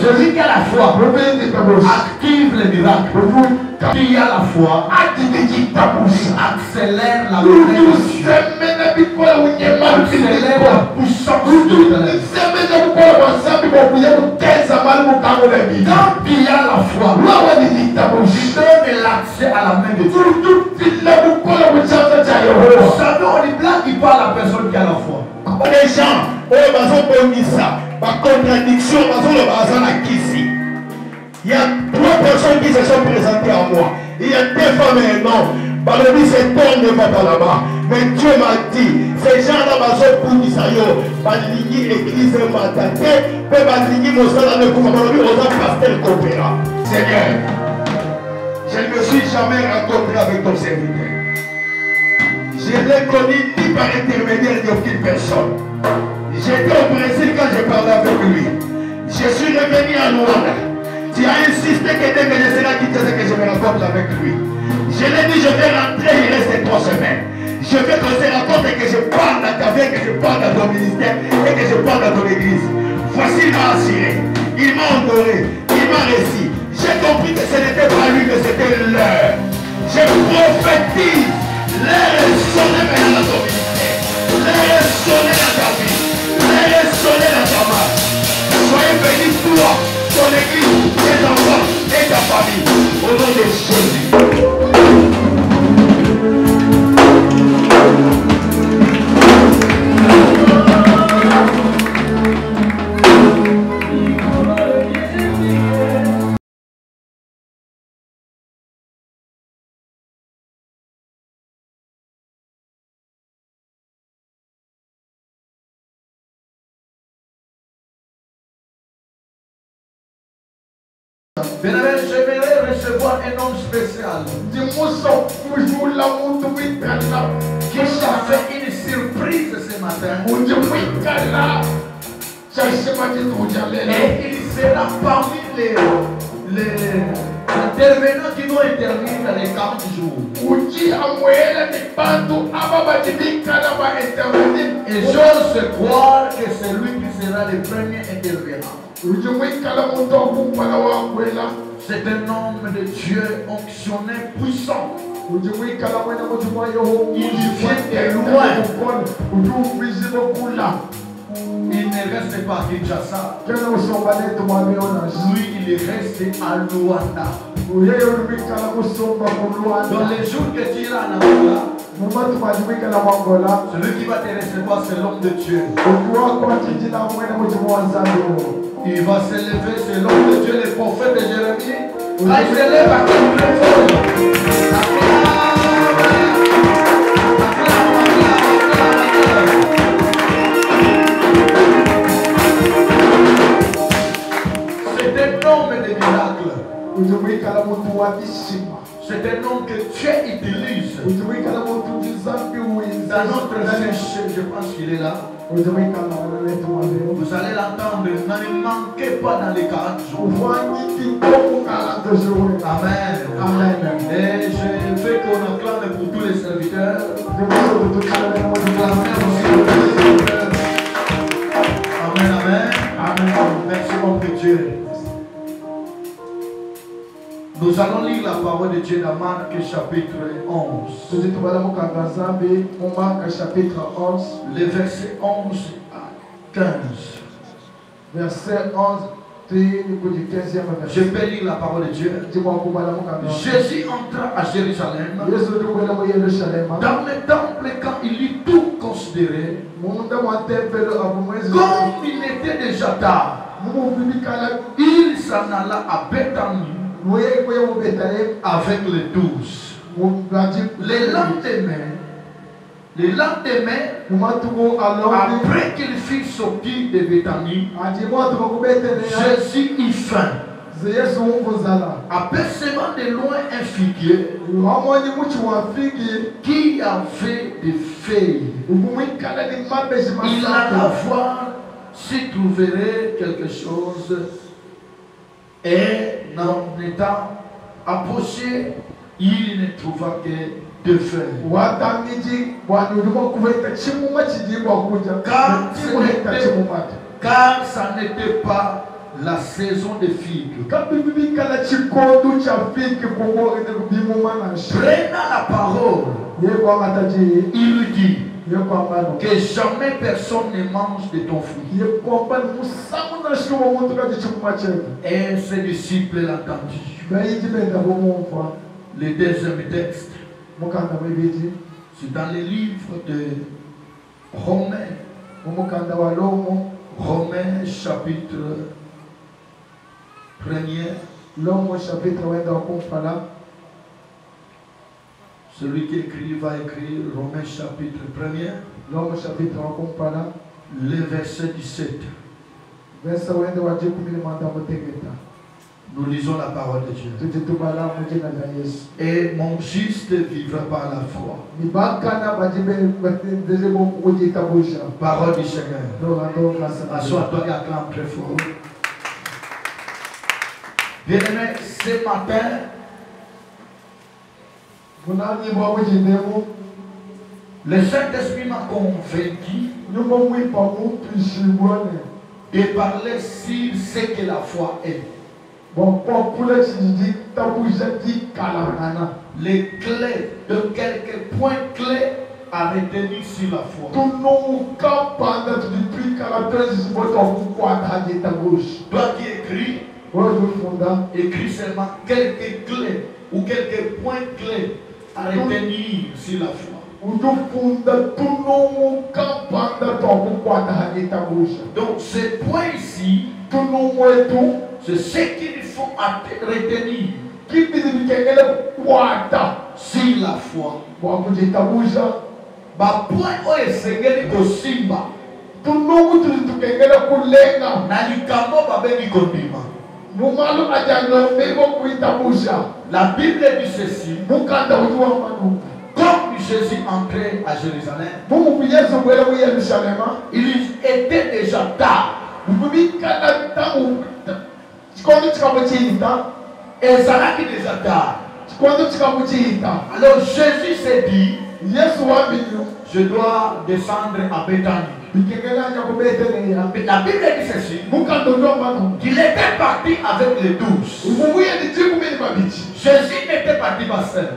Jésus qui à la fois active les miracles, qui à la fois accélère la puissance de quand il y a la foi, il donne l'accès à la main de Dieu. Ça donne il parle à la personne qui a la foi. Les gens, contradiction, il y a 3 personnes qui se sont présentées à moi. Il y a 2 femmes et un homme. Balobi, cet homme ne va pas là-bas. Mais Dieu m'a dit, ces gens-là, ils église matate, Seigneur, je ne me suis jamais rencontré avec ton serviteur. Je l'ai connu ni par intermédiaire d'aucune personne. J'étais au Brésil quand j'ai parlé avec lui. Je suis revenu à Luanda. Tu as insisté que dès que je serai quitté, que je me rencontre avec lui. Je l'ai dit, je vais rentrer, il reste 3 semaines. Je veux qu'on se rencontre et que je parle à ta vie, que je parle à ton ministère et que je parle à ton église. Voici, il m'a assuré, il m'a honoré, il m'a réussi. J'ai compris que ce n'était pas lui, mais c'était l'heure. Je prophétise, l'heure est sonnée maintenant dans ton ministère. L'heure est sonnée dans ta vie. L'heure est sonnée dans ta marche. Soyez bénis toi, ton église, tes enfants et ta famille. Au nom de Jésus. Bien-aimé, j'aimerais recevoir un homme spécial qui t'a fait une surprise ce matin. Et il sera parmi les intervenants qui vont intervenir dans les 40 jours. Et j'ose croire que c'est lui qui sera le premier intervenant. C'est un homme de Dieu onctionné puissant. Il vient de loin. Il ne reste pas à Kinshasa. Lui, il est resté à Luanda. Dans les jours que tu iras en Angola, celui qui va te recevoir, c'est l'homme de Dieu. Il va s'élever, c'est l'homme de Dieu, le prophète de Jérémie. Quand il s'élève à c'est un homme de miracles. C'est un homme que Dieu utilise. Dans notre fiche, je pense qu'il est là. Vous allez l'entendre, ne manquez pas dans les 40 jours. Amen. Amen. Et je veux qu'on acclame pour tous les serviteurs. Amen, amen. Amen. Merci mon Dieu. Nous allons lire la parole de Dieu dans Marc chapitre 11. Les versets 11 à 15. Verset 11. Je peux lire la parole de Dieu. Jésus entra à Jérusalem. Dans le temple, quand il eut tout considéré, comme il était déjà tard, il s'en alla à Béthanie avec les 12. Le lendemain, après qu'il fut sorti de Béthanie, Jésus eut faim. Apercevant de loin un figuier qui avait des feuilles, il alla voir s'il trouverait quelque chose, et n'en étant approché, il ne trouva que deux feuilles. Car ça n'était pas la saison des figues. Prenant la parole, il dit que jamais personne ne mange de ton fruit. Et ses disciples l'entendirent. Le deuxième texte, c'est dans le livre de Romains. Romains chapitre 1er. Celui qui écrit va écrire Romains chapitre 1er. Le verset 17. Nous lisons la parole de Dieu. Et mon juste vivra par la foi. Parole du Seigneur. Assois-toi et acclame très fort. Bien-aimés, ce matin, le Saint-Esprit m'a convaincu de parler sur ce que la foi est. Les clés, de quelques points clés à retenir sur la foi. Toi qui écris seulement quelques clés ou quelques points clés à retenir sur la foi. Donc ces points ici, c'est ce qu'il faut retenir sur la foi. Ba point o esengeli kosimba na likambo babengi kondima. La Bible dit ceci: comme Jésus entrait à Jérusalem, il était déjà tard. Et ça n'a qui déjà tard. Alors Jésus s'est dit: je dois descendre à Béthanie. La Bible dit ceci: qu'il était parti avec les 12. Jésus n'était parti pas seul.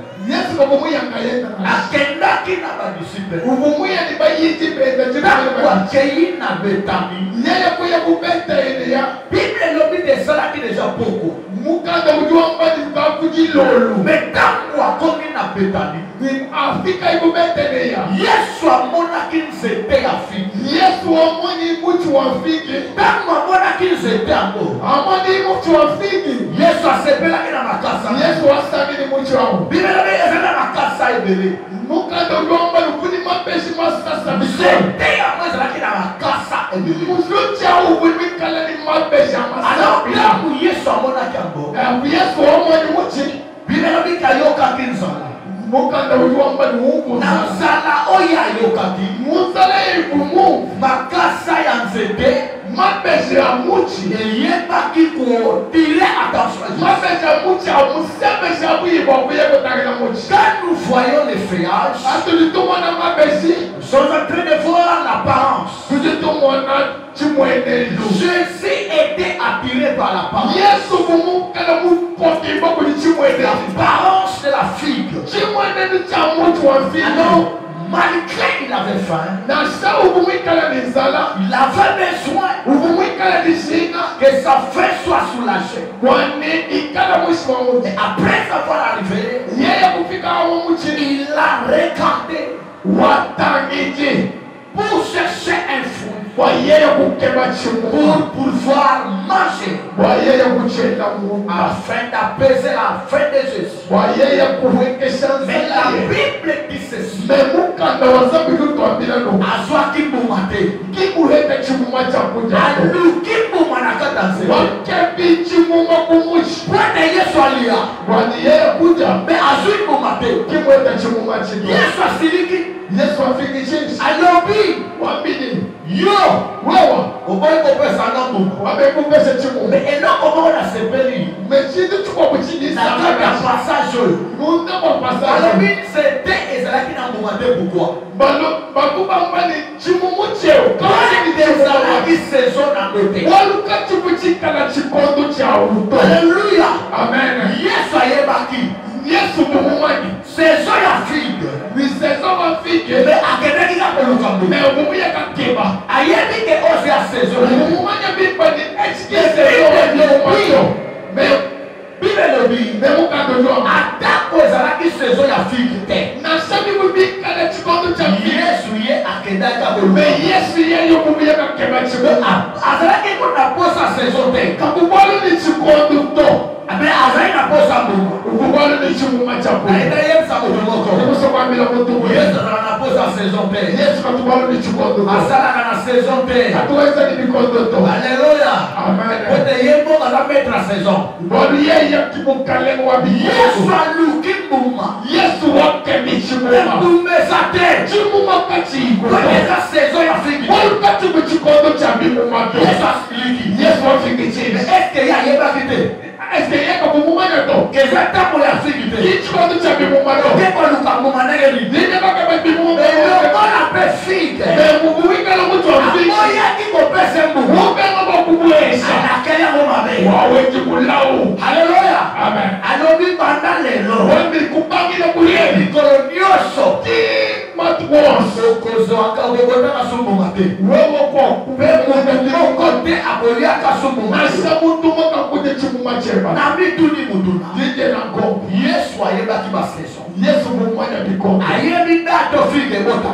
Akenda qui n'a pas disciple. Accueilli na Béthanie. Bible lobby de ça qui déjà beaucoup. Mais quand moi comme na Béthanie, Yesu amona qui c'était à fille. Yesu amoni mutu wa figi. Quand moi mona qui c'était amo. Amoni mutu wa figi. Yesu asepela kina makasa. Yesu asabini mutu wa. Bible ezana makasa ebele. Mukando lomba lukuni mapeshi masasa. C'était à moi ezana kina makasa ebele. Musutia ubuni kala ni mapeshi masasa. Alors là où Yesu amona kambo. Yesu amoni mutu. Bible kayoka kinzala. Nazala oya yokaki muzala ekumu makasa ya nzete mapeje ya muchi eyebaki ko tire attention mapeje ya muchi amusepeje ya buyiba kuyeko takela muchi. Quand nous voyons les feuillages, nous sommes en train de voir l'apparence. Jésus était attiré par l'apparence. L'apparence de la figue. Alors, malgré qu'il avait faim, il avait besoin que sa faim soit soulagée. Et après avoir arrivé, il a regardé pour chercher un fruit. pour pouvoir manger afin d'apaiser la faim de Jésus. Mais la Bible dit ceci. Azwa kimbumate. Alu kimbumanaka danse. Bwana Yesu alia. Mais azwi kimbumate. Yesu asiliki. Alobi. Yo. Oboy kopesa nangu. Mais eloko moko na sepeli. Na kaka passage. Alobi c'était ezalaki na mbumate pourquoi? Ezalaki saison na côté. Alléluia. Amen. Yesu ayebaki. Saison ya figue. Mais akendeki ka koluka mbo. Ayebi ke osi ya saison. Bible lobi. Atako ezalaki saison ya figue te. Yesu ye akendaki ka koluka. Azalaki kona posa saison te. Mais azalaki na posa mbuma. Yesu azalaka na posa saison te. Azalaka na saison te. Alléluia. Kote ye moko aza maître na saison. Yesu aluki mbuma. Embumesa te. Kote eza saison ya figue. Yesu asiliki. Mais est-ce que ye ayebaki te? Que ça t'a pour la sécurité. Que pour nous comme mon année. Mais le bon appelle figue. Moya qui compère ce mot. Laquelle on m'avait. Alléluia. Amen. Alors oui pendant les lots. Colonioso. Yesu ayebaki basaison. Ayebi dato figue bota.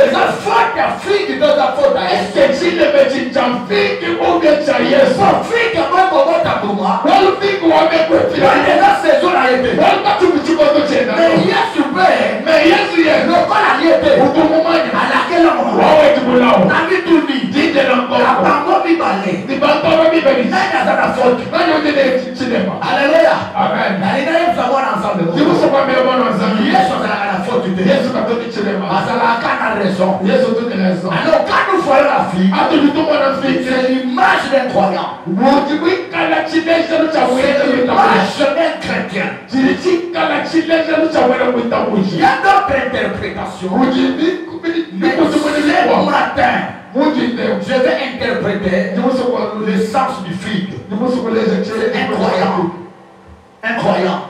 Eza faute ya figue toza faute ya Yesu. Figue boko bota buma. Eza saison na yete. Mais Yesu pe. Lokola yete. Alakela mwa. Nami tuni. Abango bibale. Nani azana faute. Alléluia. Amen. Yesu azalaka na faute te. Azalaka na raison. Alors quand nous voyons la fille, c'est l'image d'un croyant. C'est l'image d'un chrétien. Il y a d'autres interprétations. Mais ce matin, je vais interpréter le sens du figue. Incroyant.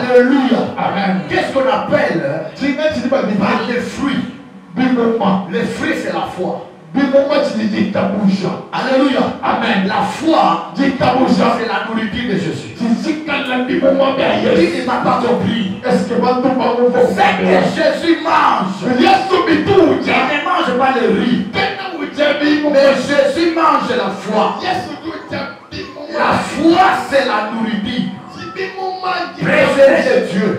Alléluia. Amen. Qu'est-ce qu'on appelle les fruits? Les fruits, c'est la foi. Alléluia. Amen. La foi, c'est la nourriture de Jésus. Qui ne m'a pas compris. C'est que Jésus mange. Il ne mange pas le riz. Mais Jésus mange la foi. La foi, c'est la nourriture préférée de Dieu.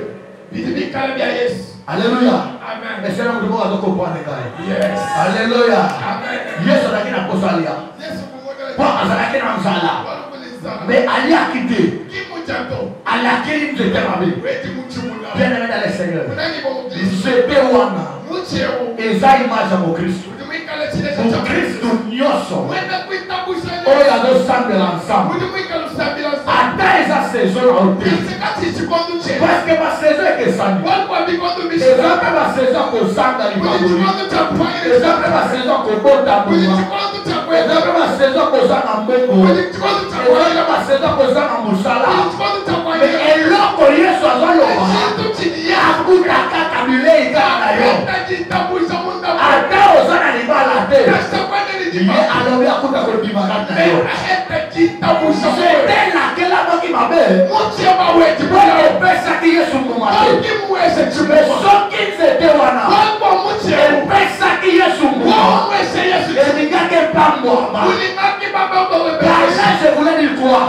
Alléluia. Amen. Et c'est là où nous allons comprendre. Alléluia. Yes, on a qui n'a pas ça là. Pas on a qui n'a pas ça là. Mais Ali a quitté. Ali a quitté nous était ravi. Bien aimé dans le Seigneur. C'était Wana. Et ça image à mon Christ. Mon Christ nous nyoso. Oh, il y a deux sangs de l'ensemble. Attends sa saison à ôter. Parce que ma saison est que ça. Et ça fait ma saison qu'on sang dans l'Ivoire. Et ça fait ma saison qu'on porte à Bouma. Et ça fait ma saison qu'on sang en Mbongo. Et ça fait ma saison qu'on sang en Moussala. Mais elle l'a collé sur son loma. Akuta katabule ikana yo. Attends aux gens à l'Ivoire la terre. Alors, il y a quoi de bimarade. C'était laquelle là qui m'avait. Mon Dieu m'a oué. Tu vois le pèse qui est sous mon matin. Mais ce qui c'était wana. Le pèse qui est sous je voulais dire quoi?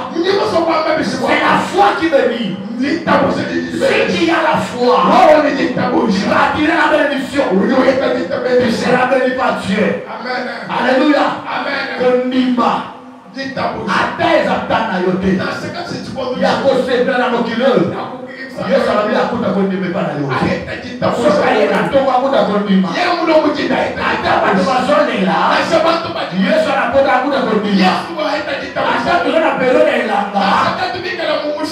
C'est la foi qui me dit. Si il y a la foi, tu vas attirer la bénédiction. Tu seras béni par Dieu. Alléluia. Konima. Ateza tana yote. Yako sebla na mokilo. Yesu anambia akuta konima pana yote. Soka yena toka akuta konima. Ata watu wazone la. Yesu anapota akuta konima. Ata tuzona pelone ilanga.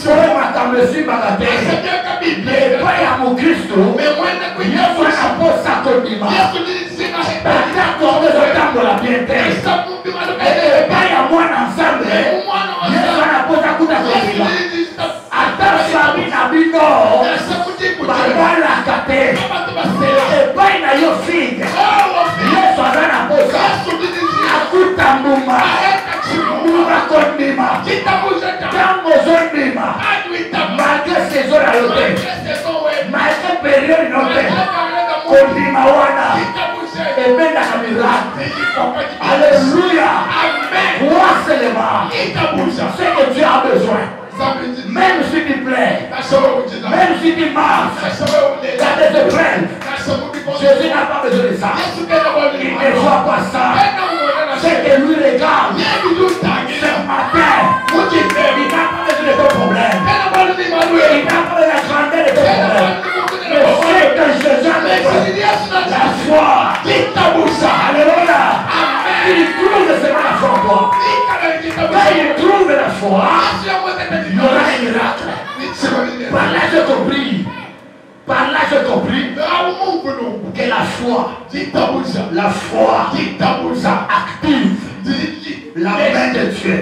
Sore makamesi bagate. Lepa ya mukristo. Yesu anaposa konima. Ata kuongezo tambo la biente. Lepa ya mwana nsambe. Yesu anaposa akuta konima. Ata sami na bino. Bagala kate. Lepa ina yo figa. Yesu anaposa akuta mbuma. Mbuma konima. Tango zonima. Malgré ces heures à l'hôtel. Malgré période d'hôtel. Konima wana. Et même la miracle. Alléluia. Crois seulement. Ce que tu as besoin. Même si tu plais. Même si tu marches. Dans des épreuves. Jésus n'a pas besoin de ça. Il ne voit pas ça. C'est que lui regarde. Ce matin. Il n'a pas besoin de ton problème. Il n'a pas besoin de la grandeur de ton problème. Mais c'est que Jésus a besoin. La foi. Alléluia. Il trouve seulement la foi en toi. Quand il trouve la foi, il y aura un miracle. Par là j'ai compris. Par là j'ai compris que la foi active la main de Dieu.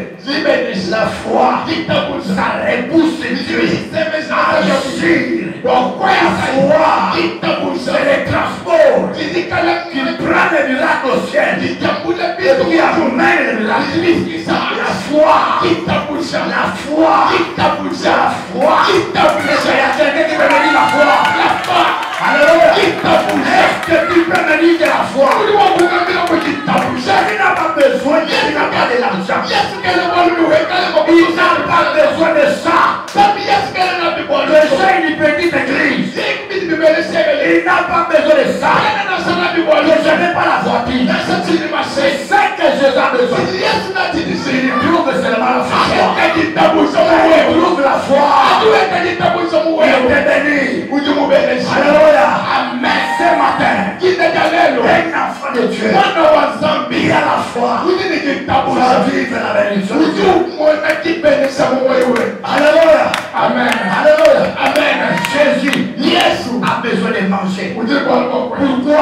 La foi, ça repousse Dieu à agir. Pourquoi la foi, c'est le transport qui prend le miracle au ciel et qui amène le miracle. La foi, la foi, la foi. Il y a quelqu'un qui peut me dire la foi. Alléluia. Est-ce que tu peux me dire de la foi? Jésus n'a pas besoin, Jésus n'a pas de l'argent. Il n'a pas besoin de ça. Le seul une petite église. Il n'a pas besoin de ça. Je n'ai pas la voiture. C'est ça que Jésus a besoin. Il trouve seulement la foi. Il trouve la foi. Il est béni. Alléluia. Amen. Ce matin, un enfant de Dieu, il a la foi. Va vivre la bénédiction de Dieu. Alléluia. Amen. Alléluia. Amen. Jésus a besoin de manger. Pourquoi?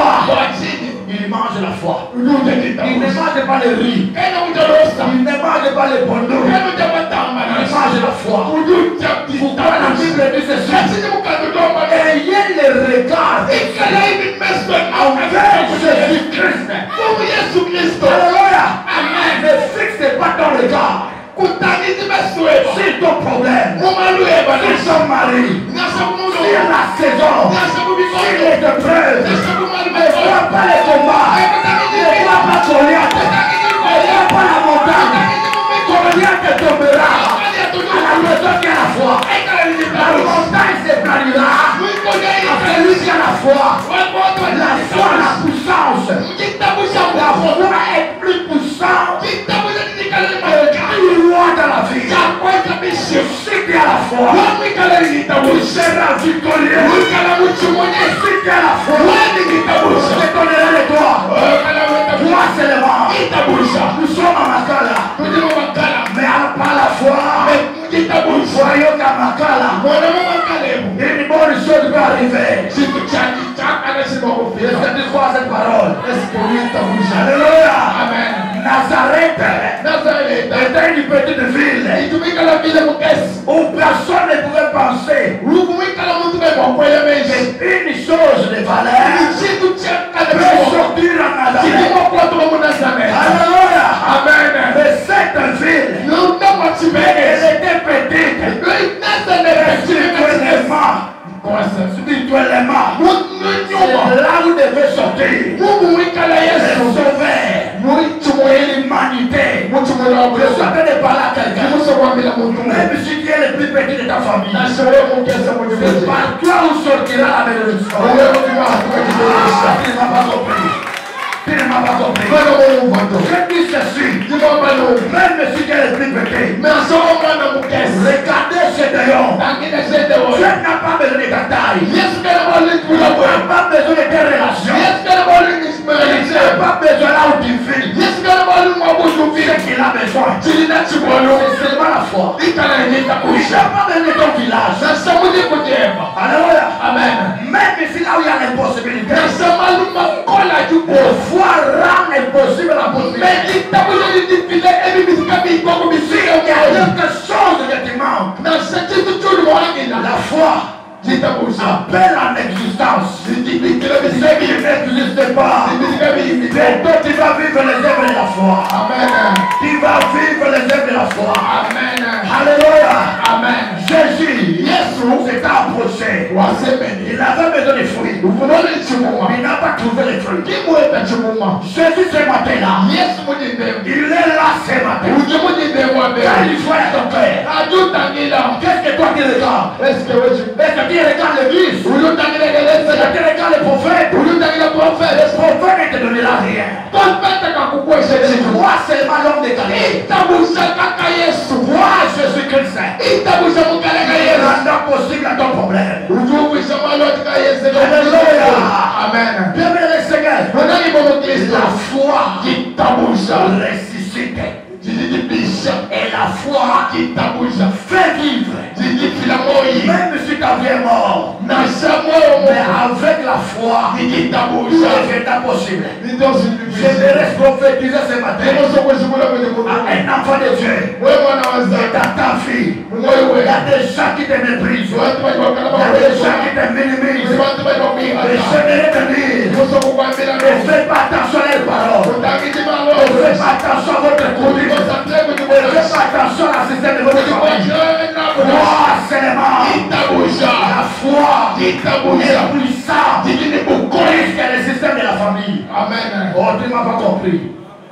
Il mange la foi. Il ne mange pas le riz. Il ne mange pas le bonneau. Il mange la foi. Pourquoi la Bible dit ceci? Ayez le regard envers Jésus-Christ. Alléluia. Amen. Ne fixe pas ton regard sur ton problème, sur ton mari, sur la saison, sur les épreuves. Ne vois pas les combats, ne vois pas Goliath, ne vois pas la montagne. Goliath tombera à la maison qui a la foi. La montagne s'ébranlera à celui qui a la foi. La foi, la puissance. La foi est plus puissante que tout roi dans la vie. Si tu as la foi, tu seras victorieux. Si tu as la foi, je te donnerai les doigts. Moi seulement. Nous sommes à Makala. Mais par la foi, voyons qu'à Makala, une bonne chose peut arriver. Je te crois cette parole. Alléluia. Amen. Nazareth était une petite ville où personne ne pouvait penser qu'une chose de valeur peut sortir en Nazareth. Alléluia. Amen. Mais cette ville, elle était petite. Spirituellement, c'est là où devait sortir le sauveur. petit de ta famille. Na sherehe mkesa mwenye C'est par toi où sortira la bénédiction. Wewe mtima tukajiboresha. Tu ne m'as pas compris. Tu ne m'as pas compris. Wewe Mungu ndo. Je dis ceci. Jibomba no. Même si tu es plus petit. Mais asoma mwana mkesa. Regardez ce déon. Tangine sete wo. Tu n'as pas besoin de ta taille. Yesu kana bali Tu n'as pas besoin de tes relations. Yesu kana bali Tu nismaisha. n'as pas besoin là où tu vis. Yesu kana bali mwabudu Ce qu'il a besoin. Chilina chibono. C'est seulement la foi. Ikana Tu nita kuisha. n'as pas besoin de ton village. Na samudi kujema. Alléluia. Amen. Même si là où il y a l'impossibilité. Na samalu makola juko. Foi rend impossible la possibilité. Mais itabuja nitipile ebi bisikabi ikoko Il y bisika a ukaje. quelque chose que tu manques. Na sati tuchuli mwangina. La foi Jitabuja. appelle en existence. Jitipile Ce bisikabi. qui n'existe pas. Bisikabi imite. Mais toi tu vas vivre les œuvres de la foi. Amen. Tu vas vivre les œuvres de la foi. Amen. Alléluia. Amen. Jésus, Yesu s'est approché. Wasemeni. Il avait besoin de fruits. Uvunole chimuma. Il n'a pas trouvé les fruits. Kimweta chimuma. Jésus ce matin-là, Yesu mujindemu. il est là ce matin. Uje mujindemu Quand wabere. il soit à ton cœur, Ajutangila. qu'est-ce que toi tu regardes? Est-ce que wewe Est-ce que tu regardes l'église? Uyutangila Est-ce geleza. que tu regardes les prophètes? Uyutangila Le prophet. prophète ne te donnera rien. Prophet akakukwesha chitu. Vois seulement l'homme de Galilée. Itabusha kaka Yesu. Vois Jésus-Christ. Itabusha mukaleka Il Yesu. rendra possible à ton problème. Ujubisha maloti ka Yesu. Alléluia. Amen. Bien-aimé Seigneur, Nani bomo Kristo. la foi Itabusha. ressuscite. Jijibisha. Et la foi Itabusha. fait vivre. Jijifila moyi. Même si ta vie est mort. Na shamoyo Mais mo. avec la foi, tout Itabusha. est possible. Nitosi Je ndibisha. vais prophétiser ce matin Neno soko shibula kwenye à kutu. un enfant de Dieu. Wewe mwana wa Et Zaka. dans ta vie, il Wewe. y a des gens qui te méprisent. Il Watu wajibakala y a des gens kwa qui te minimisent. Watu Et je wajibakala. vais te dire, Muso kukwambila ne no. faites pas attention à leurs paroles. Utangiji Ne malo. faites pas attention à votre conduite. Ne Concentre kwenye faites bora. pas attention à la système de votre famille. Crois seulement. Itabusha. La foi Itabusha. est puissante. Jijini Plus bukoni. que le système de la famille. Amen. Oh, tu ne m'as pas compris.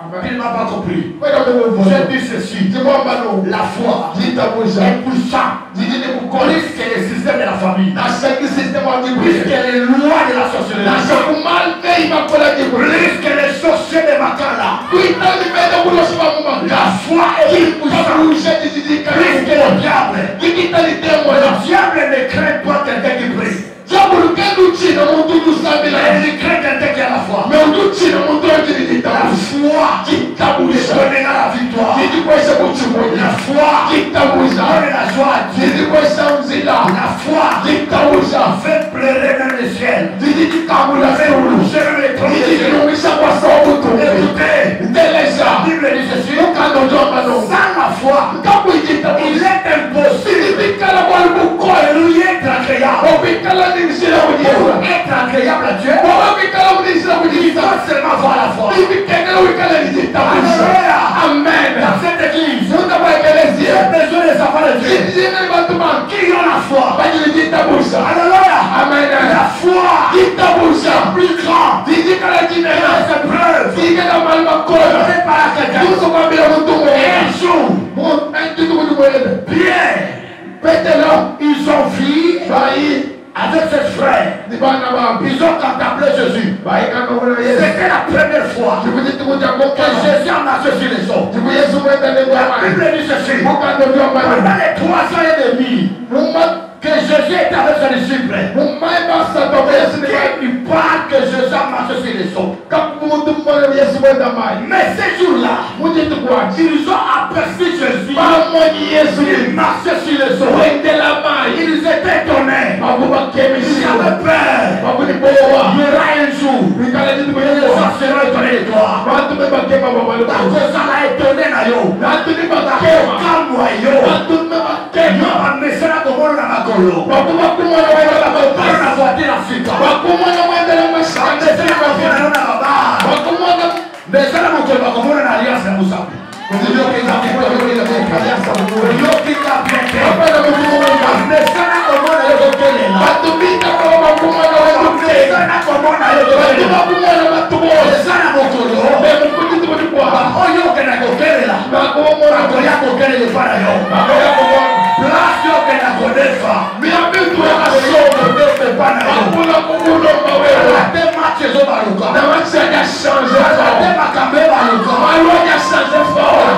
Amen. Tu ne m'as pas compris. Wewe kwenye Je mvono. dis ceci. Jibomba no. La foi Itabusha. est puissante. Jijini bukoni. Plus que le système de la famille. Na shaki system wa Plus kibwe. que les lois de la sorcellerie. Na shakumalte imakola kibwe. Plus que les sorciers de Makala. Kuitani mede kuloshima mumanga. La foi est puissante. Itabusha jijini Plus que le diable. Jikitali tembo. Le diable ne craint pas quelqu'un qui prie. Jambo kendo china muntu tusambila. Mais il craint quelqu'un qui a la foi. Mais muntu china muntu ojini La jitabusa. foi Jitabusa. donnera la victoire. Jijikwesha kuchimoja. La foi Jitabusa. donne la joie à Dieu. Jijikwesha mzila. La foi Jitabusa. fait pleurer même le ciel. Jijikabula Fait seulu. bouger même les trous de Dieu. Jijilumisha kwa sababu tuwe. Écoutez, Ndeleza. la Bible dit ceci. Mukando jomba no. Sans la foi, Kabu il jitabusa. est impossible Jijikala kwa lubuko. de lui être agréable. Obikala nimshila Pour kujiwa. être agréable à Dieu, Obikala nimshila il kujiwa. faut seulement voir la foi. Ibikengela wikala nijitabusa. Alléluia. Amen. Dans cette église, Munda kwa ekelezia. j'ai besoin des enfants de Dieu Jijine batuma. qui ont la foi. Bajili jitabusa. Alléluia. Amen. La foi Jitabusa. plus grande Jijikala que jimena. les épreuves. Jijikala malima kola. Prépare quelqu'un. Muso kwa bila mutumo. Un jour, Entutu kutumwele. Pierre, Petelo. ils ont vu Bayi. avec ses frères. Dibana babi. Ils ont contemplé Jésus. Bayi kama kuna Yesu. C'était la première fois Jikujitu kuja que kokana. Jésus a marché sur les eaux. Jiku Yesu mwenda lengo La amani. Bible dit ceci. Mukando jwa Pendant mani. les 3 ans et demi que Jésus était avec ses disciples, Mumaima sato Yesu ni bayi. il parle que Jésus a marché sur les eaux. Kapu mutu mwenda Yesu mwenda mani. Mais ces jours-là, Mujitu kwaji. ils ont aperçu Jésus. Pamoja Yesu Il ni. marchait sur les eaux. Wendela mani. Ils étaient étonnés. Mabuba Ils kemishia. avaient peur. Mabuni bowa. Il y aura un jour Mikala jitu où mwenye les gens seront étonnés de toi. Bantu beba kema babalo. Parce que ça l'a étonné na yo. Bantu ni baba Que kema. calme yo. Bantu beba Yo kema. amesana komono na makolo. Bakuma kumwana wenda la Komono baba. na voiture Afrika. Bakumwana wenda la mashaka. Amesana komono na baba. Bakumwana. Mesana mokolo bakomono na alliance ya Musaku. Yo kinga pete. Baba na mukumwana. Mesana komono yo kokelela. Batubika kwa bakumwana wenda kuteka. Mesana komono yo Batu kokelela. bakumwana batubo. Mesana mokolo. Bebe kujitu kwa. Oyo kena kokelela. Bakumwana. Bakoya kokelela para yo. Bakoya kumwana. Place que la connaîtra. Mais en même temps, la somme ne fait pas la match est au Maroc. La match a changé. La match a changé fort.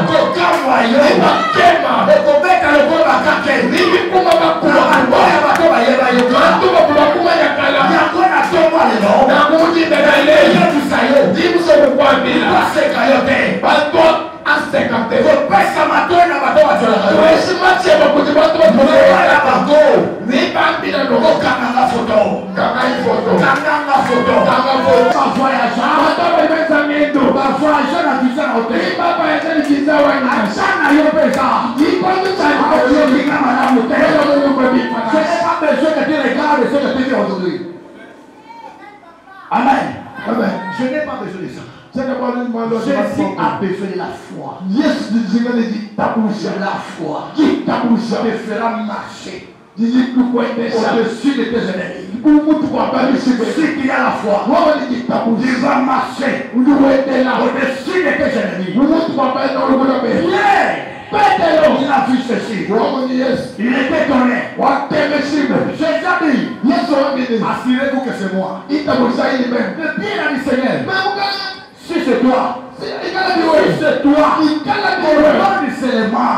Amen. Amen. Je n'ai pas besoin de ça. Jésus a besoin de la foi. La foi te fera marcher au-dessus de tes ennemis. Si tu as la foi, tu vas marcher au-dessus de tes ennemis. Il a vu ceci. Il était étonné. Jésus a dit, assurez-vous que c'est moi. Le Dieu a dit, Seigneur, si c'est toi, si c'est toi, donne seulement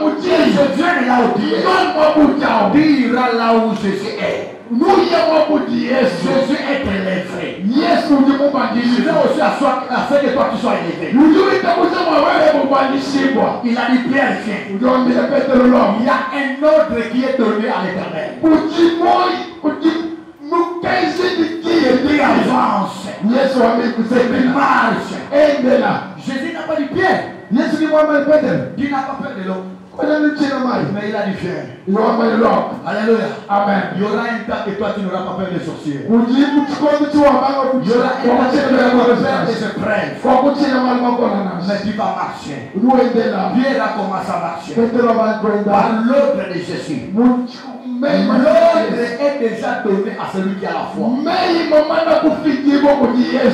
que je vienne là où tu es. Tu iras là où Jésus est. Jésus est élevé. Il veut aussi afin que toi tu sois élevé. Il a dit, Pierre, viens. Il y a un ordre qui est donné à l'Éternel. Qui avance. Il marche. Jésus n'a pas dit Pierre. Il n'a pas peur de l'homme. Mais il a dit viens. Alléluia. Amen. Il y aura un temps que toi tu n'auras pas peur des sorciers. Il y aura un temps que tu n'auras pas peur des épreuves. Mais tu vas marcher. Pierre a commencé à marcher. Par l'ordre de Jésus. L'ordre est déjà donné à celui qui a la foi.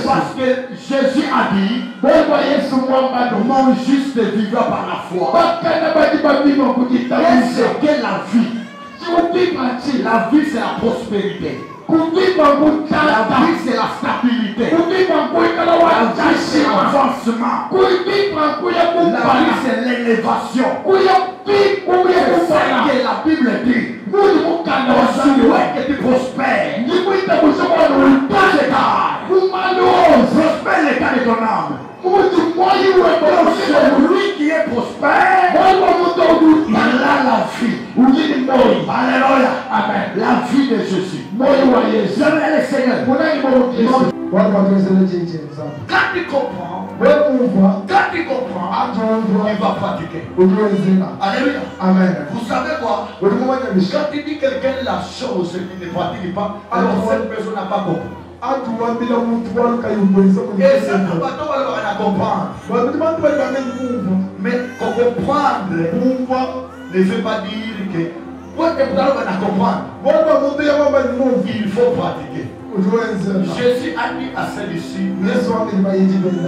Parce que Jésus a dit, mon juste vivra par la foi. Qu'est-ce que la vie? La vie c'est la prospérité. La vie c'est la stabilité. La vie c'est l'avancement. La vie c'est l'élévation. C'est ce que la Bible dit. On souhaite que tu prospères. Prospère l'état de ton âme. Celui qui est prospère, il a la vie. Alléluia. Amen. La vie de Jésus. Jamais le Seigneur. Quand tu comprends, il va pratiquer. Alléluia. Amen. Vous savez quoi? Quand tu dis quelqu'un la chose qui ne pratique pas, alors cette personne n'a pas compris. Et ça ne va pas comprendre. Mais comprendre ne veut pas dire que il faut pratiquer. Jésus a dit à ceux ici,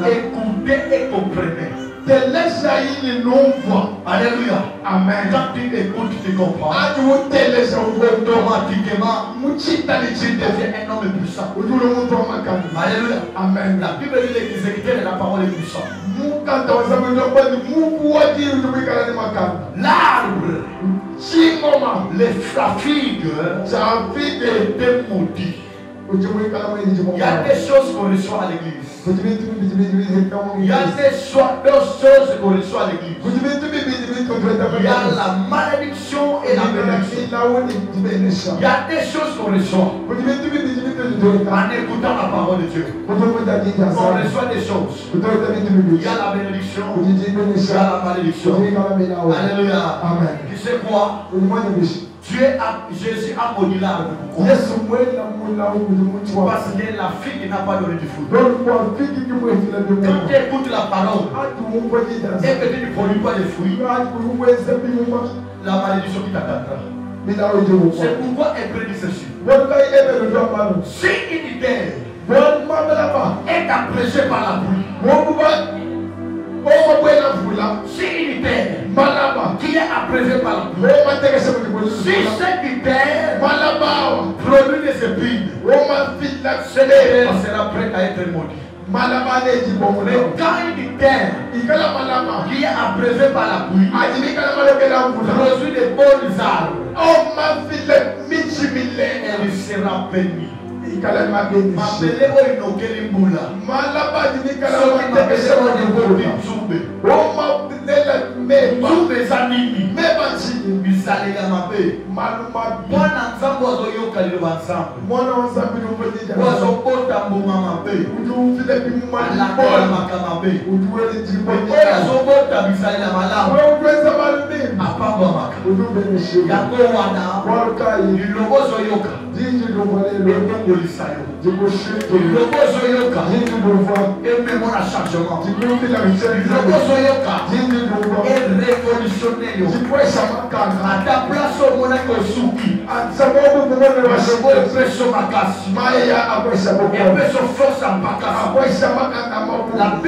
écoutez et comprenez. Alléluia. Amen. Quand tu écoutes, tu comprends. Automatiquement, tu deviens un homme puissant. Alléluia. Amen. La Bible dit l'exécuteur de la parole est puissant. L'arbre, la figue était maudite. Il y a des choses qu'on reçoit à l'église. Il y a des choses qu'on reçoit à l'église. Il y a la malédiction et la bénédiction. Il y a des choses qu'on reçoit en écoutant la parole de Dieu. On reçoit des choses. Il y a la bénédiction. Il y a la malédiction. Alléluia. Amen. Tu sais quoi? Jésus a maudit l'arbre. Parce que la figue n'a pas donné du fruit. Quand tu écoutes la parole et que tu ne produis pas de fruits, la malédiction qui t'attendra. C'est pourquoi Hébreu dit ceci. Si une terre est apprêchée par la pluie, si une terre qui est apprécié par la pluie. Si cette terre produit des épines, cette terre sera prête à être maudite. Mais quand une terre qui est appréciée par la pluie produit des bonnes arbres, elle sera bénie. Mabele oyo kelimula. Soki mabele oyo nzube. Nzube zanini. Bisalela mabe. Mwana nzambe azoyoka liloba nzambe. Wazokota mbuma mabe. Alakola makamabe. Oyo azokota bisalela malamu. Apamba maka. Yango wana. Lilobo zoyoka. La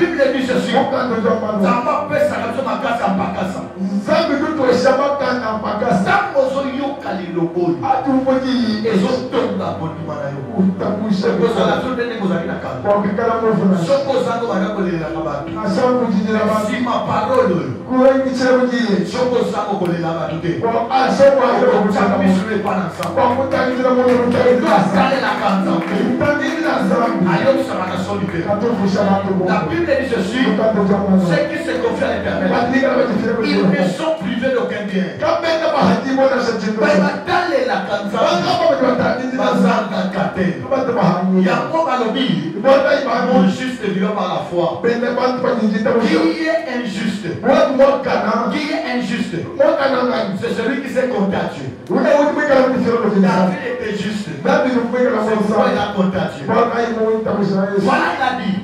Bible dit ceci. Si ma parole la Bible dit ceci. Ceux qui se confient à l'Éternel, ils ne sont privés d'aucun bien. Mon juste vivant par la foi. Qui est injuste? Qui est injuste? C'est celui qui s'est compté à Dieu. David était juste. C'est pourquoi il a compté à Dieu. Voilà, il a dit.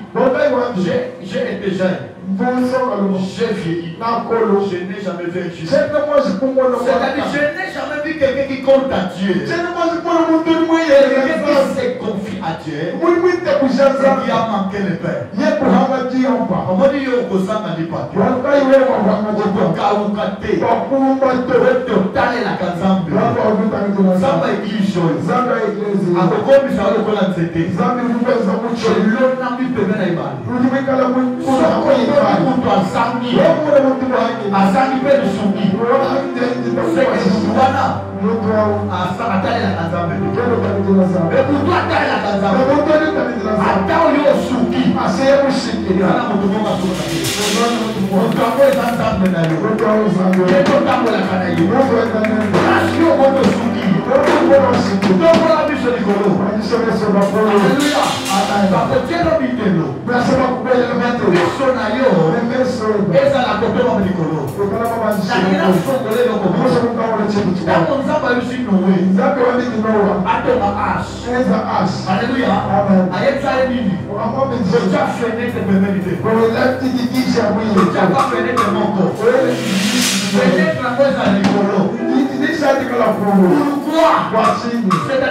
J'ai été jeune. J'ai vieilli. Je n'ai jamais vu injuste. C'est-à-dire, je n'ai jamais vu quelqu'un qui compte à Dieu. Quelqu'un qui se confie à Dieu. Et qui a manqué le Père. On m'a dit, on peut s'en aller pas. C'est-à-dire,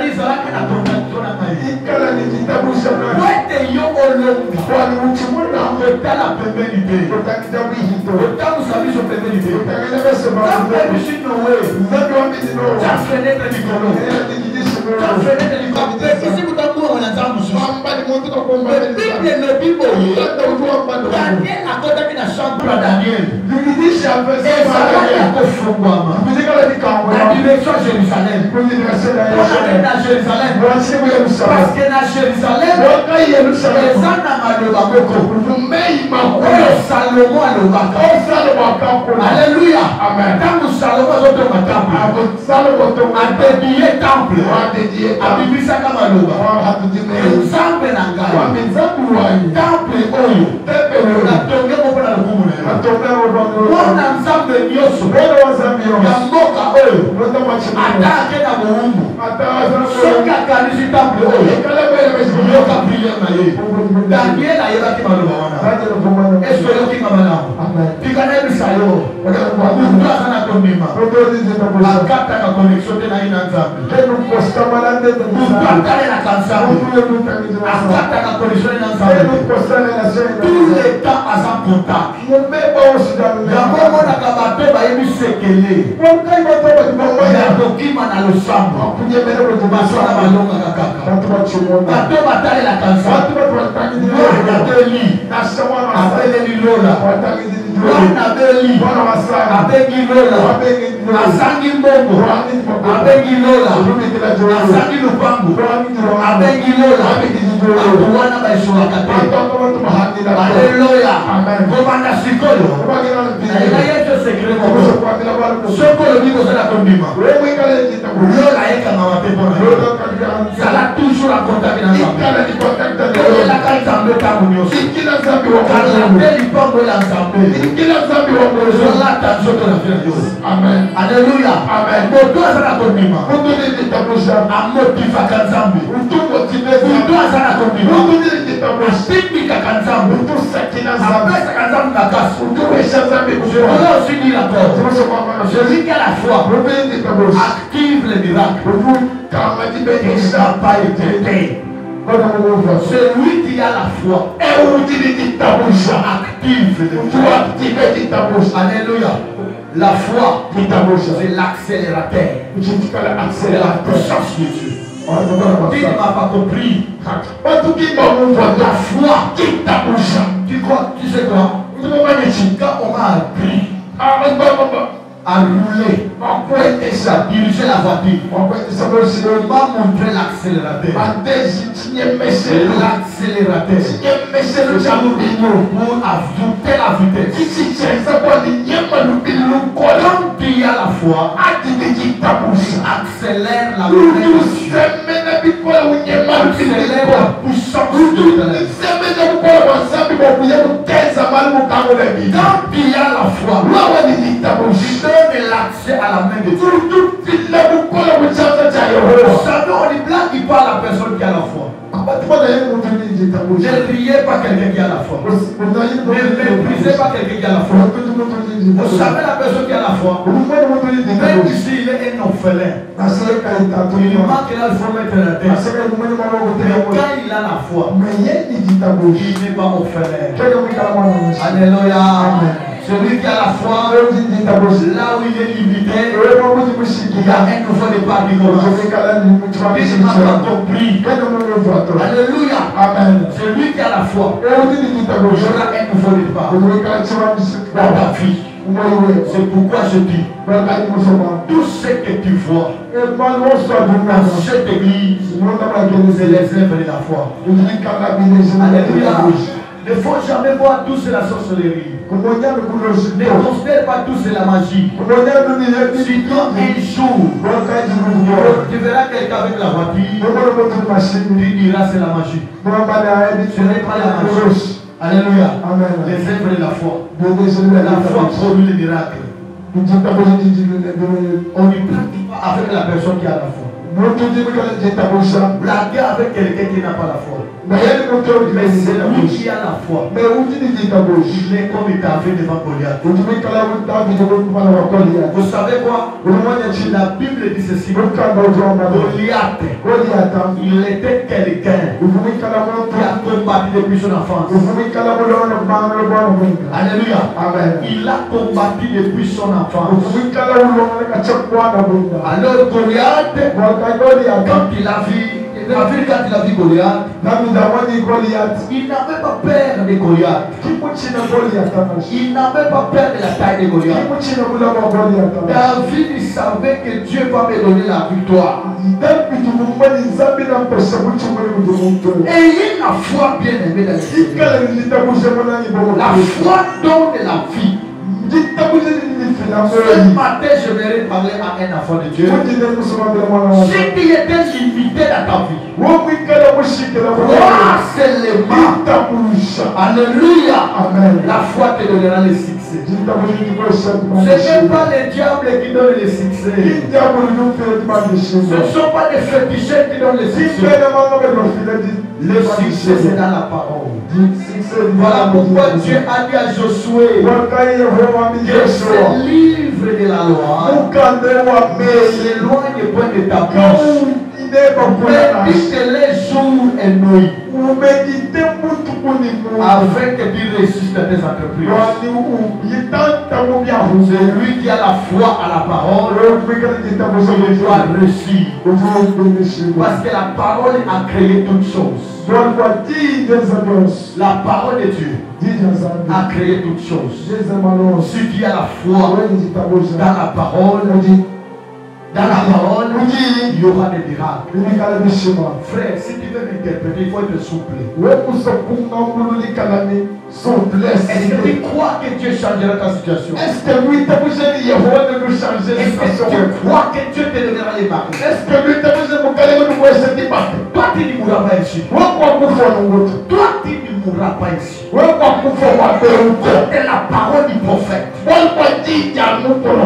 ça va que la protection n'a pas été. Parce que dans Jérusalem, alléluia. Quand nous Salomon a dédié temple, a dédié ça comme Aloba. Temple oyo. La tombe mon père le boumou. Mon ensemble nyoso. Yamboka oyo. Attaque na boumou. Soka kanisi temple oyo. Yoka prière na ye. Daniel a yeba ki maloba wana. Est-ce que yoki mamana? Pikana kobebisa yo mutu aza na kondima akataka connexion te na ye na nzambe mutu atalelaka nzambe akataka connexion na nzambe tout le temps aza contact yango omonaka bato bayebi sekele ya kokima na losambo baswana balongaka kaka bato batalelaka nzambe abeli abeleli lola wana abeli abengi lola asangi mbongo abengi lola asangi lupango abengi lola wana baesolaka te aleluya kobanda sikoyo na yesu sekre moko soko olobi kozala kondima lola ayekangama te mpona yo zala toujours en contact na nzambe oyelaka nzambe ntango nyonso kalate lipango ya nzambe ozolata nzoto na vie na yo aleluya moto aza na kondima amotivaka nzambe moto aza na kondima asimbikaka nzambe apesaka nzambe makasi oyo osindi rapport celui qui a la foi active les miracles et n'a pas été fait. Celui qui a la foi active les miracles. Alléluia. La foi c'est l'accélérateur de la puissance de Dieu. Qui ne m'a pas compris? La foi qui t'abouche. Tu sais quoi? Quand on m'a appris à rouler, à diriger la voiture, on m'a montré l'accélérateur. L'accélérateur pour ajouter la vitesse. Quand il y a la foi, accélère la vitesse. Accélère la puissance de l'Éternel. Quand il y a la foi, donne l'accès à la main de Dieu. Ça donne une blague qui parle à la personne qui a la foi. Ne riez pas quelqu'un qui a la foi. Ne méprisez pas quelqu'un qui a la foi. Vous savez la personne qui a la foi, même si il est un orphelin, il manque la foi mettre la tête. Mais quand il a la foi, il n'est pas orphelin. Alléluia. Celui qui a la foi, là où il est limité, il y a un nouveau départ qui commence. Il n'a pas compris. Alléluia. Amen. Celui qui a la foi, il y aura un nouveau départ dans ta vie. C'est pourquoi je dis, tout ce que tu vois dans cette église, c'est les œuvres de la foi. Alléluia. Ne faut jamais voir tout c'est la sorcellerie. Ne considère pas tout c'est la magie. Sinon un jour, tu verras quelqu'un avec la voiture, tu diras c'est la magie. Ce n'est pas la magie. Alléluia. Les œuvres de la foi. La foi produit les miracles. On ne pratique pas avec la personne qui a la foi. Blaguer avec quelqu'un qui n'a pas la foi. Mais c'est lui qui a la foi. Il est comme il avait devant Goliath. Vous savez quoi? La Bible dit ceci. Goliath, il était quelqu'un qui a combattu depuis son enfance. Alléluia. Il a combattu depuis son enfance. Alors Goliath, quand il a vu Goliath, il n'avait pas peur de Goliath. Il n'avait pas peur de la taille de Goliath. David, il savait que Dieu va me donner la victoire. Ayez la foi, bien aimé dans le Seigneur. La foi donne la vie. Ce matin, je vais parler à un enfant de Dieu. Si tu étais limité dans ta vie, crois seulement. Alléluia. La foi te donnera les succès. succès. Ce n'est pas le diable qui donne le succès. Ce ne sont pas les féticheurs qui donnent le succès. Le succès, c'est dans la parole. Voilà pourquoi Dieu a dit à Josué que ce livre de la loi ne s'éloigne point de ta bouche. Médite les jours et nuits afin que tu réussisses dans tes entreprises. Celui qui a la foi à la parole doit réussir. Parce que la parole a créé toutes choses. La parole de Dieu a créé toutes choses. Si tu as la foi dans la parole, il y aura des miracles. Frère, si tu veux m'interpréter, il faut être souple. Est-ce que tu crois que Dieu changera ta situation? Est-ce que tu crois que Dieu te donnera les marques? Toi, tu ne mourras pas ici. Toi, tu ne mourras pas ici. Écoute la parole du prophète.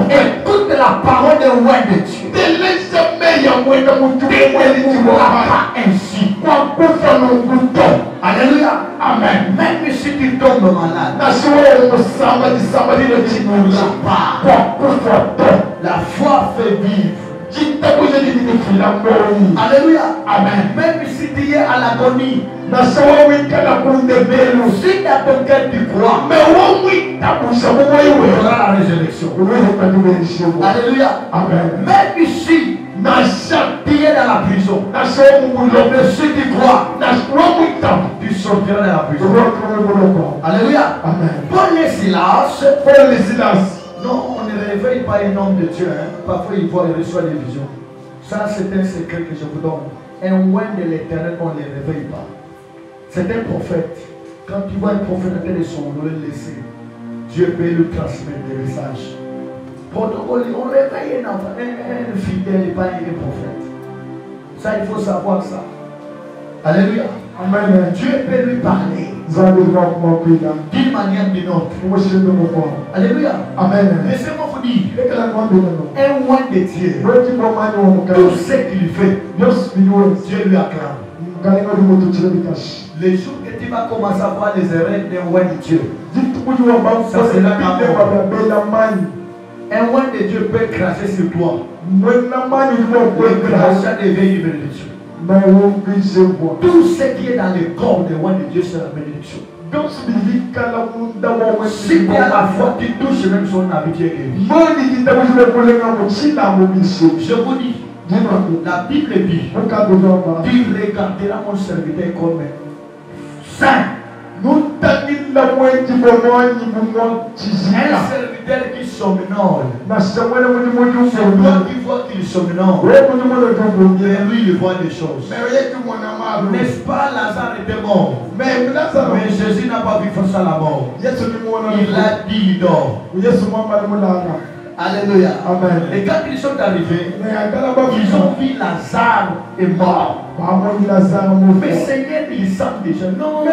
Écoute la parole de roi de Dieu. Tu ne mourras pas ainsi. Alléluia. Amen. Même si tu tombes malade, tu ne mourras pas. La foi fait vivre. Alléluia. Amen. Même si tu es à l'agonie, si dans ton cœur tu crois, tu auras la résurrection. Alléluia. Amen. Même si tu es dans la prison, mais si tu crois, tu sortiras de la prison. Alléluia. Amen. Paul et Silas. Non, on ne réveille pas un homme de Dieu. Parfois, il voit et reçoit des visions. Ça, c'est un secret que je vous donne. Un oint de l'éternel, on ne les réveille pas. C'est un prophète. Quand tu vois un prophète en train de son nom laisser, Dieu peut lui transmettre des messages. Protocole, on réveille un enfant, un fidèle et pas un prophète. Ça, il faut savoir ça. Alléluia. Amen. Dieu peut lui parler d'une manière ou d'une autre. Alléluia. Amen. Laissez-moi vous dire, un oint de Dieu, tout ce qu'il fait, Dieu lui acclame. Les jours que tu vas commencer à voir les erreurs d'un oint de Dieu, ça sera un oint de Dieu peut cracher sur toi. Le crachat devient une bénédiction. Tout ce qui est dans le corps de roi de Dieu, c'est la bénédiction. Si tu as la foi, tu touches même son habitude. Je vous dis, la Bible dit, tu regarderas mon serviteur comme saint. Un serviteur qui somnole. C'est toi qui vois qu'il somnole. Et lui, il voit des choses. N'est-ce pas, Lazare était mort. Mais Jésus n'a pas vu face à la mort. Il a dit, il dort. Alléluia. Amen. Et quand ils sont arrivés, ils ont vu Lazare est mort. Mais Seigneur, il sent déjà. Non, il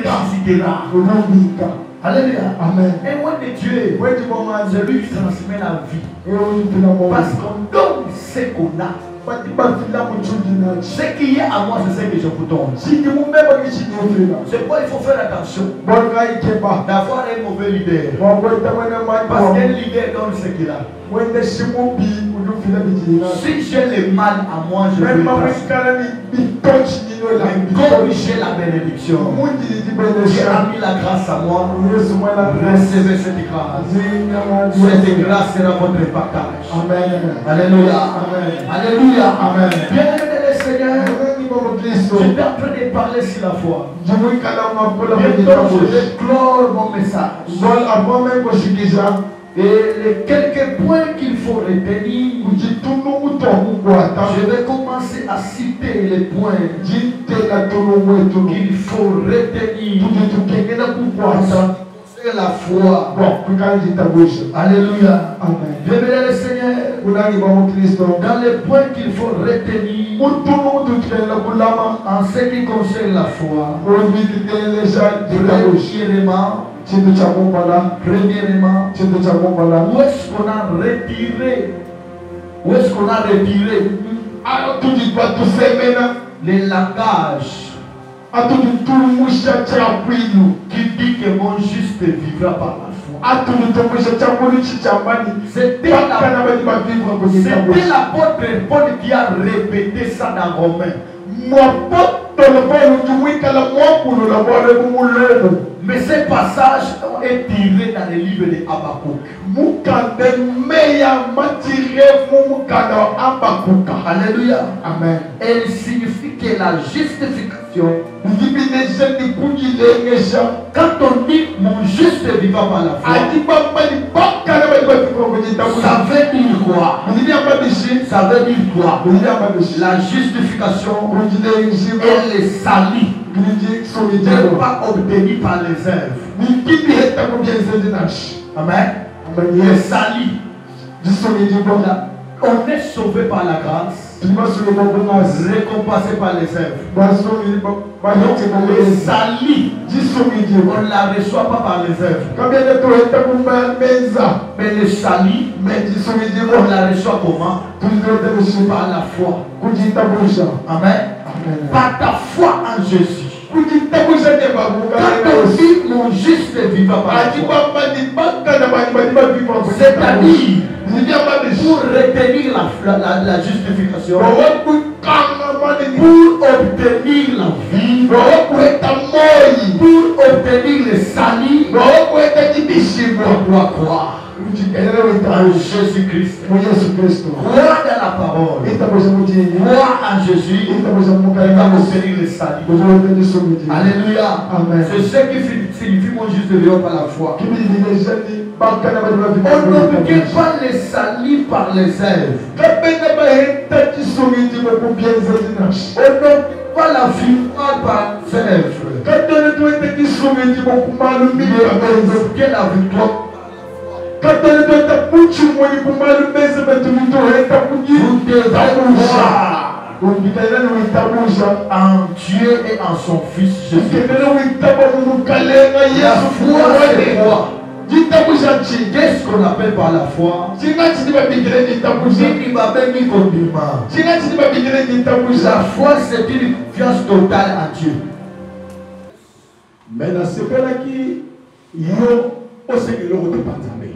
ressuscitera. Alléluia. Amen. Et moi de Dieu, je lui transmets la vie. Parce qu'on donne ce qu'on a. Ce qui est à moi, c'est ce que je vous donne. C'est pourquoi il faut faire attention d'avoir un mauvais leader. Parce qu'un leader donne ce qu'il a. Si j'ai le mal à moi, je vais comme j'ai la bénédiction, Dieu a mis la grâce à moi. Recevez cette grâce. Cette grâce sera votre partage. Amen. Alléluia. Amen. Alléluia. Amen. Bien-aimé le Seigneur, je suis en train de parler sur la foi. Bientôt, je vais clore mon message. Et les quelques points qu'il faut retenir, je vais commencer à citer les points qu'il faut retenir pour la foi. Alléluia. Amen. Bienvenue le Seigneur. Dans les points qu'il faut retenir en ce qui concerne la foi, premièrement, Premièrement, où est-ce qu'on a retiré? Où est-ce qu'on a retiré les langages qui dit que mon juste vivra par la foi? C'était l'apôtre Paul qui a répété ça dans Romains. Mais ces passages est tiré dans le livre de Habakkuk. Alléluia. Amen. Elle signifie que la justification, quand on dit mon juste vivant par la foi, ça veut dire quoi? Ça veut dire quoi? La justification, elle est salie. n'est pas obtenu par les œuvres. Amen. Il est sali. On est sauvé par la grâce, récompensé par les œuvres. Donc, les salis, on ne la reçoit pas par les œuvres. Mais les salis, on la reçoit comment? Par la foi. Amen. Par ta foi en Jésus. Quand on dit mon juste vivant par la foi, c'est-à-dire pour retenir la justification, pour obtenir la vie, pour obtenir le salut, on doit croire en Jésus-Christ. Croire dans la parole. Croire en Jésus. Il va obtenir le salut. Alléluia. C'est ce qui signifie mon juste vivant par la foi. On n'obtient pas le salut par les œuvres. On n'obtient pas la victoire par les œuvres. Mais on obtient la victoire. Vous devez croire en Dieu et en son Fils Jésus. La foi, c'est quoi? Qu'est-ce qu'on appelle par la foi? La foi, c'est une confiance totale en Dieu. Mais dans ce cas-là, il y a aussi que l'on ne pas jamais.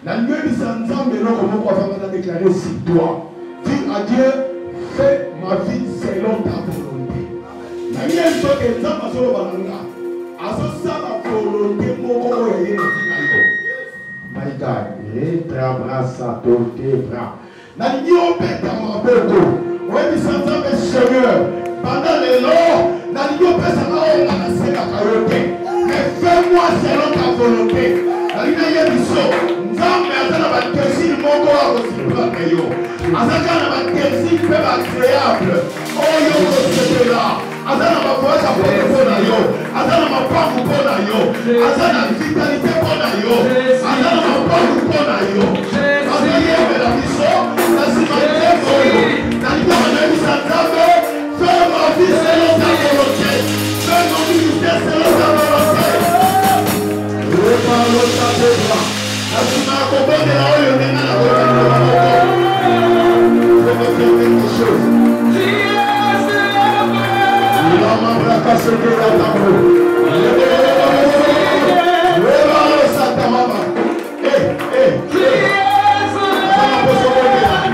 La nuit de Sanzambe, l'on va déclarer si toi, dis à Dieu, fais ma vie selon ta volonté. La nuit de Sanzambe, l'on va la volonté, mon my God, ça torte bras. La nuit au père dans ma boko, ouais, de Sanzambe, Seigneur, pendant les lots, la nuit au père, ça va la carotte. Mais fais-moi selon ta volonté. La nuit de Nzambe azana batesi moko akosipaka yo azaka na batesi mpe bacréable oyo kosepela aza na bavoyage apote mpo na yo aza na mapangu mpo na yo aza na vitalité mpo na yo aza na mapangu mpo na yo azayembela biso na nsima nzembo oyo na liboma na yebisa Nzambe fais ma vie selon ta volonté fais mon ministère selon ta volonté Asuma kobonde na oyo ndenge na kobonde na quelque chose. Il a mambraka soke ya tambo. Weba santa mama. Sana poso kobonde.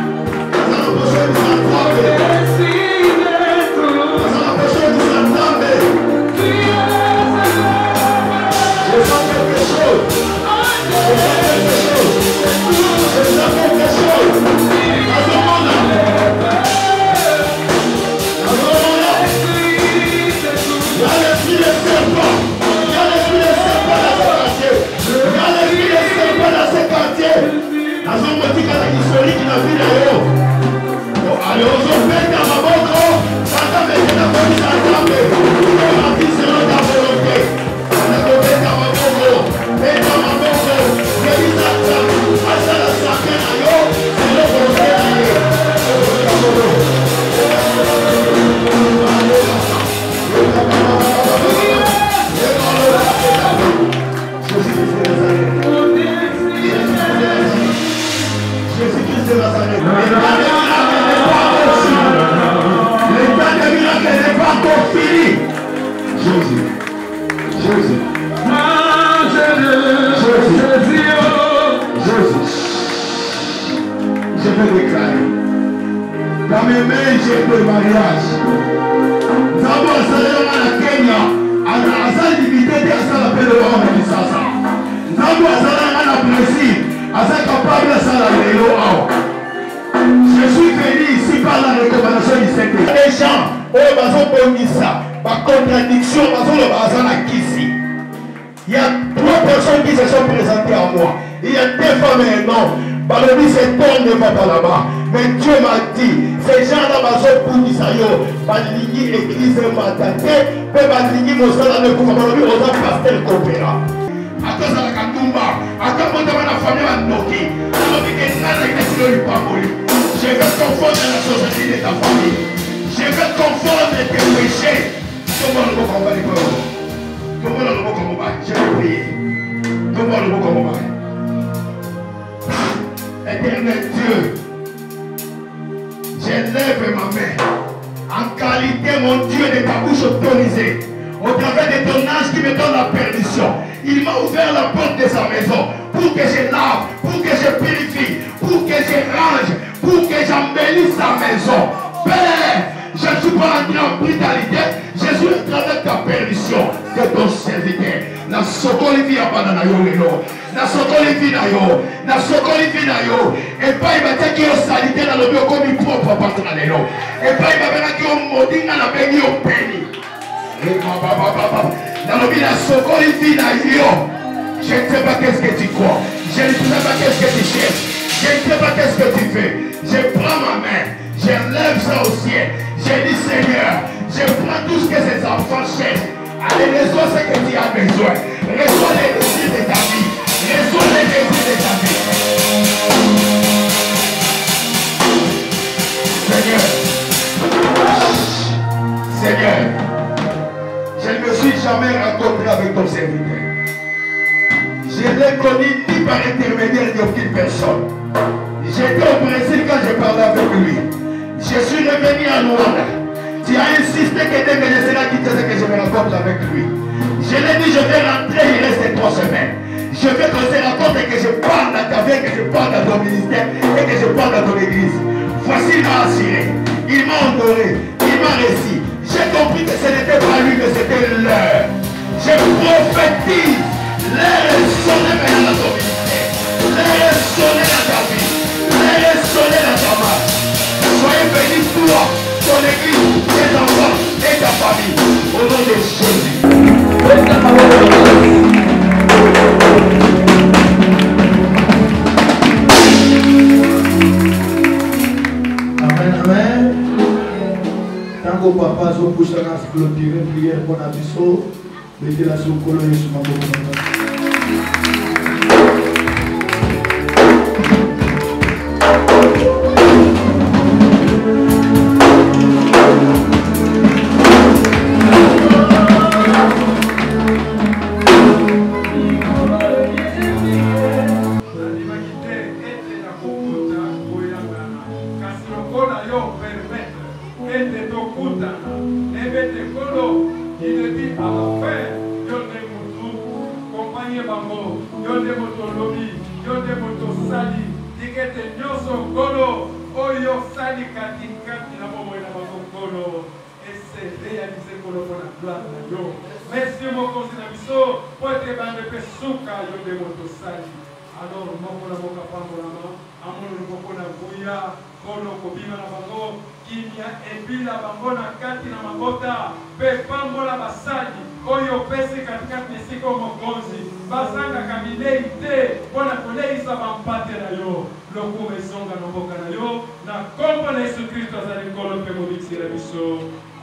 Dans mes mains, j'ai le mariage. Nous avons un salaire à Kenya. À sa limité, à sa la paix de l'homme et du sasa. Nous avons un salaire à la Brésil. À sa capable de ça la vélo. Je suis venu ici par la recommandation du Seigneur. Les gens, oh, bazo bonisa, ma contradiction, bazo le bazar la kisi. Il y a 3 personnes qui se sont présentées à moi. Il y a 2 femmes et un homme. Balobi, cet homme ne va pas là-bas. Mais Dieu m'a dit, ces gens-là, bazo bonisa yo, baligni église matate, pe baligni mosala ne pouva balobi oza pasteur coopéra. Attends à la Katumba, attends à la famille à Noki. Je vais confondre la société de ta famille. Je vais confondre tes péchés. Comment le mot combat les peuples? Comment le mot combat? Je vais prier. Comment le mot combat? Éternel Dieu, j'élève ma main en qualité, mon Dieu, de ta bouche autorisée, au travers de ton ange qui me donne la permission. Il m'a ouvert la porte de sa maison pour que je lave, pour que je purifie, pour que je range, pour que j'embellisse sa maison. Père, je ne suis pas entré en brutalité, je suis entré avec ta permission de ton serviteur. Na sokoli via banana yo lelo, na sokoli vina yo, na sokoli vina yo. Et pas il va te dire salité dans le bio comme il propre partenaire lelo. Et pas il va venir qui au modinga na bengi au penny. Et papa. Dans le bien, je ne sais pas qu'est-ce que tu crois. Je ne sais pas qu'est-ce que tu cherches. Je ne sais pas qu'est-ce que tu fais. Je prends ma main. Je lève ça au ciel. Je dis Seigneur, je prends tout ce que ces enfants cherchent. Allez, reçois ce que tu as besoin. Reçois les désirs de ta vie. Reçois les désirs de ta vie. Seigneur, je ne me suis jamais rencontré avec ton serviteur. Je ne l'ai connu ni par intermédiaire d'aucune personne. J'étais au Brésil quand je parlais avec lui. Je suis revenu à Luanda. Tu as insisté que dès que je serai quitté, que je me rencontre avec lui. Je l'ai dit, je vais rentrer, il reste 3 semaines. Je veux qu'on se rencontre et que je parle à ta vie, que je parle à ton ministère et que je parle à ton église. Voici, il m'a assuré, il m'a honoré, il m'a réussi. J'ai compris que ce n'était pas lui, mais c'était l'heure. Je prophétise, l'heure est sonnée maintenant dans ton ministère. L'heure est sonnée dans ta vie. L'heure est sonnée dans ta marche. Soyez bénis toi, ton église, tes enfants et ta famille. Au nom de Jésus. Amen, amen. Tant que papa so pousse à se clôturer, prière pour la biso, mettez la sous colo et sous ma boue.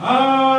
Amen.